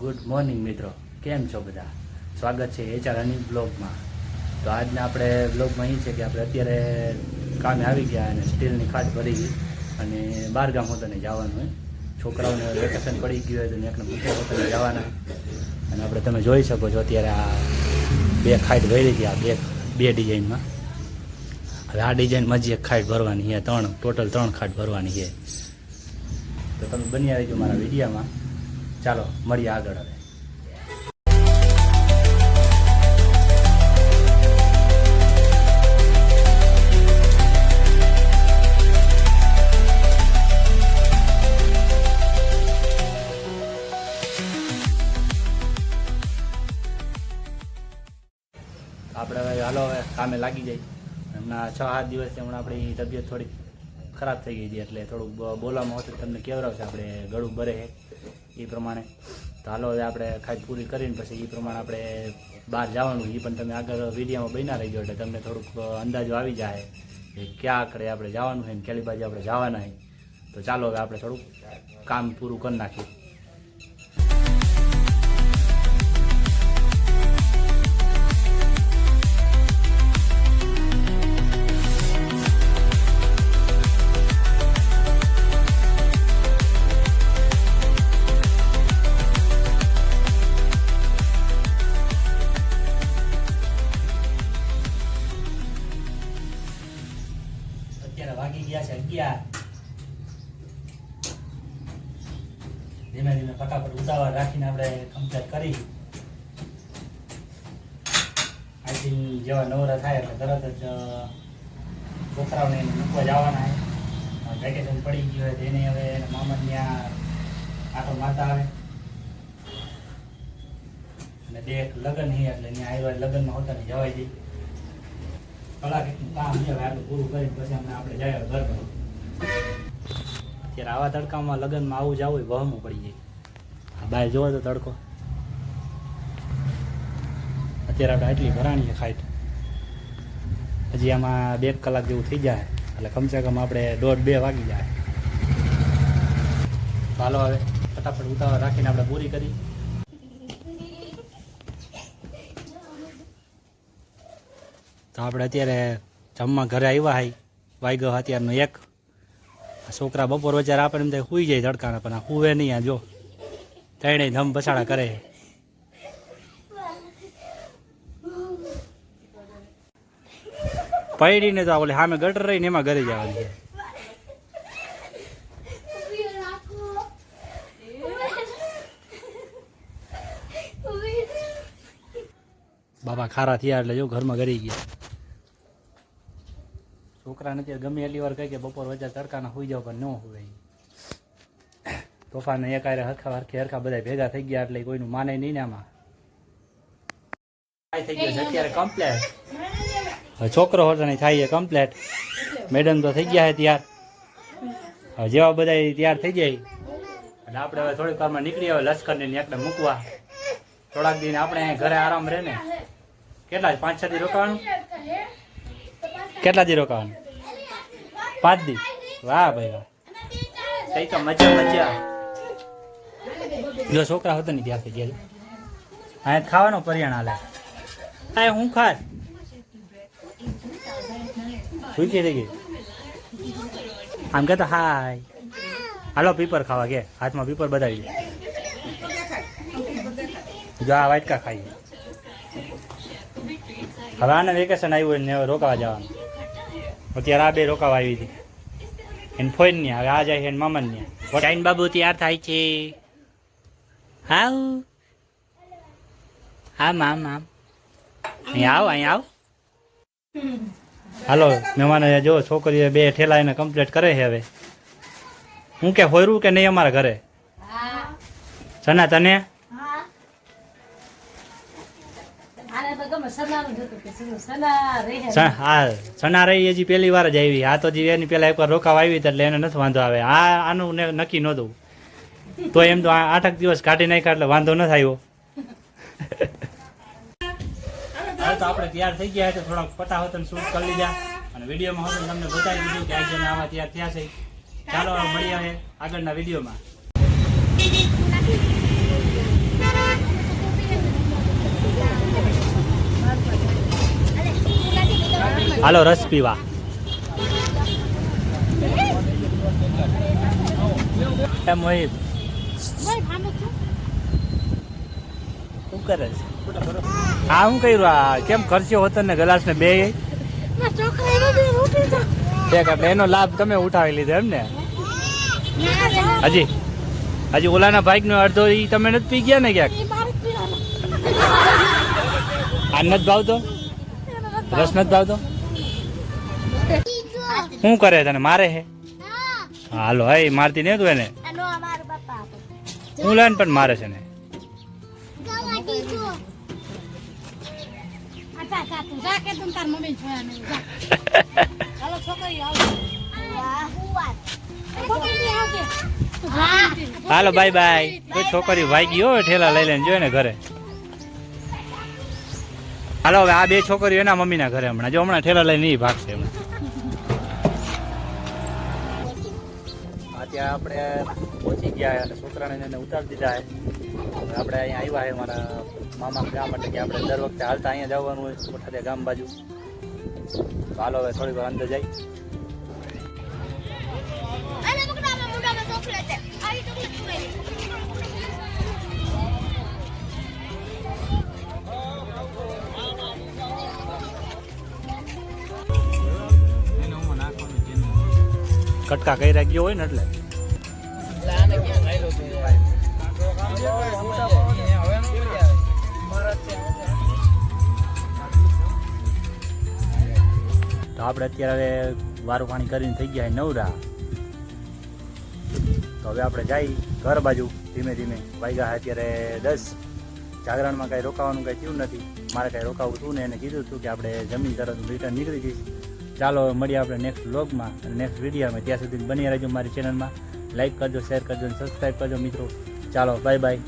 Good morning મિત્રો, કેમ છો બધા? સ્વાગત છે એચઆર હની બ્લોગમાં. તો આજના આપણે બ્લોગમાં એ છે કે આપણે અત્યારે કામે આવી ગયા અને સ્ટીલની ખાટ ભરી ગઈ અને બહારગામ હોતને જવાનું હોય. છોકરાઓને વેકેશન પડી ગયું હોય તો એકને પૂછે હોતને જવાના. અને આપણે તમે જોઈ શકો છો અત્યારે આ બે ખાટ ભરી હતી, આ બે ડિઝાઇનમાં. હવે આ ડિઝાઇનમાં જ એક ખાટ ભરવાની છે, ટોટલ ત્રણ ખાટ ભરવાની છે. તો તમે બની આવી જો મારા વિડીયોમાં. ચાલો મળીએ આગળ. હવે આપણે હવે હાલો હવે કામે લાગી જાય. હમણાં 6-7 દિવસથી હમણાં આપણી તબિયત થોડી ખરાબ થઈ ગઈ હતી, એટલે થોડુંક બોલવામાં હોતું તમને કેવડાવશે, આપણે ગળું ભરે છે એ પ્રમાણે. તો હાલો હવે આપણે ખાઈ પૂરી કરીને પછી એ પ્રમાણે આપણે બહાર જવાનું. એ પણ તમે આગળ વિડીયોમાં બન્યા રહીજો એટલે તમને થોડુંક અંદાજો આવી જાય કે ક્યાં આકડે આપણે જવાનું છે ને કેટલી બાજુ આપણે જવાના છે. તો ચાલો હવે આપણે થોડુંક કામ પૂરું કરી નાખીએ. વાગી ગયા છે 11. ધીમે ધીમે ફટાફટ ઉતાવળ રાખીને આપણે કમ્પ્લીટ કરી. અહીંથી જેવા નવરા થાય એટલે તરત જ છોકરાઓને મૂકવા જવાના છે. વેકેશન પડી ગયું હોય તેને હવે મામા ત્યાં આટો મારતા આવે. અને બે લગ્ન છે એટલે ત્યાં આવ્યા લગ્નમાં હોતા ને જવાય જઈ. કલાકનું કામ છે, આટલું પૂરું કરીને પછી આપણે જાય ઘર પર. અત્યારે આવા તડકામાં લગ્નમાં આવું જવું હોય વહમું પડી જાય. આ બહાર જોવો તો તડકો. અત્યારે આપણે આટલી ભરાણી છે ખાઈટ. હજી આમાં 2 કલાક જેવું થઈ જાય એટલે કમસે કમ આપણે 1:30-2 વાગી જાય. ચાલો હવે ફટાફટ ઉતાવળ રાખીને આપણે પૂરી કરી. તો આપણે અત્યારે જમવા ઘરે આવ્યા હોય, વાગ્યો અત્યારનો 1. છોકરા બપોર વચ્ચે આપણે એમ થાય સૂઈ જાય તડકાના, પણ આ સૂવે નહીં. આ જો ત્રણેય ધમ બસાડા કરે. પડીને તો ઓલે સામે ગટર રહીને એમાં ઘરે જવાની છે. બાબા ખારા થયા એટલે જો ઘરમાં ઘરી ગયા. છોકરાને અત્યારે ગમે એટલી વાર કહે કે બપોર વચ્ચે તડકાના સુઈ જાવ, પણ ન હોય. તોફાને એક આરે હરખા બધા ભેગા થઈ ગયા એટલે કોઈનું માને નહીં ને. આમાં થઈ ગયો છે અત્યારે કમ્પ્લેટ. છોકરો હોતો નહીં થાય કમ્પ્લેટ. મેડમ તો થઈ ગયા છે તૈયાર. હવે જેવા બધા તૈયાર થઈ જાય એટલે આપણે હવે થોડીક વારમાં નીકળી આવે લશ્કરને એકને મૂકવા. થોડાક દિન આપણે ઘરે આરામ રહે ને. કેટલા 5-6 દી રોકાવાનું? કેટલા દી રોકાવાનું? 5 દી. વાહ ભાઈ વાહ, કઈ તો મજા. જો છોકરા હોતા નહીં ત્યાં થઈ ગયા. અહીંયા ખાવાનો પરિયાણ હાલે. આ હું ખાસ ભૂખી થઈ ગઈ. આમ કહેતો હાય હાલો પીપર ખાવા કે હાથમાં પીપર બતાવી દે. જો આ વાટકા ખાઈએ. હવે આને વેકેશન આવ્યું ને રોકાવા જવાનું. અત્યારે આ 2 રોકાવા આવી હતી એને ફોઈન ને. હવે આ જાય છે એને મામા ને. ચાઈન બાબુ તૈયાર થાય છે. હાવ આમ અહીં આવ. હાલો મહેમાનો જો છોકરીઓ 2 ઠેલા એને કમ્પ્લીટ કરે છે. હવે હું કે હોયરું કે નહીં અમારા ઘરે? સના તને? હા સના રહી હજી પહેલી વાર જ આવી. આ તો જે એની પહેલા એકવાર રોકાવા આવી એટલે એને નથી વાંધો આવે. આનું નક્કી નહોતું તો એમ તો 8 દિવસ કાઢી નાખ્યા એટલે વાંધો ન આવ્યો. હવે તો આપણે તૈયાર થઈ ગયા છે. થોડાક ફટાફટ શૂટ કરી લીધા અને વિડીયોમાં હતું તમને બતાવી દીધું કે આજે આવા તૈયાર થયા છે. ચાલો મળીએ હવે આગળના વિડીયોમાં. હાલો રસ પીવા. એ મોહિત શું કરે છે? હા હું કર્યું આ કેમ ખર્ચ્યો હોતો ને ગ્લાસ ને બે એટલે એનો લાભ તમે ઉઠાવી લીધો એમ ને? હજી ઓલાના બાઈક નો અડધો ઈ તમે નથી પી ગયા ને ક્યાંક? આ નથી ભાવતો? રસ નથી ભાવતો? શું કરે તને મારે હે? હાલો હે મારતી નહીં તું એને? હું લાન પણ મારે છે ને. હાલો બાય બાય. કોઈ છોકરી ભાગી હોય ઠેલા લઈ લઈને જોઈ ને ઘરે. હાલો હવે આ બે છોકરીઓ એના મમ્મીના ઘરે હમણાં જો હમણાં ઠેલા લઈને નહીં ભાગશે હમણાં. ત્યાં આપણે પહોંચી ગયા અને છોકરાને એને ઉતારી દીધા છે. આપણે અહીંયા આવ્યા છે મારા મામા ગામ એટલે કે આપણે દર વખતે હાલતા અહીંયા જવાનું હોય કોઠારિયા ગામ બાજુ. તો હાલો હવે થોડી વાર અંદર જાય. કટકા કઈ રાખ્યો હોય ને એટલે તો આપણે અત્યારે વારું પાણી કરીને થઈ ગયા નવરા. તો હવે આપણે જઈ ઘર બાજુ ધીમે ધીમે. વાગ્યા અત્યારે 10. જાગરણમાં કાંઈ રોકાવાનું કાંઈ થયું નથી. મારે કાંઈ રોકાવું હતું ને એને કીધું હતું કે આપણે જમીન તરત રિટર્ન નીકળી જઈશ. ચાલો મળીએ આપણે નેક્સ્ટ વ્લોગમાં અને નેક્સ્ટ વિડીયોમાં. ત્યાં સુધી બની રહેજો મારી ચેનલમાં. લાઈક કરજો, શેર કરજો અને સબસ્ક્રાઈબ કરજો મિત્રો. ચાલો બાય બાય.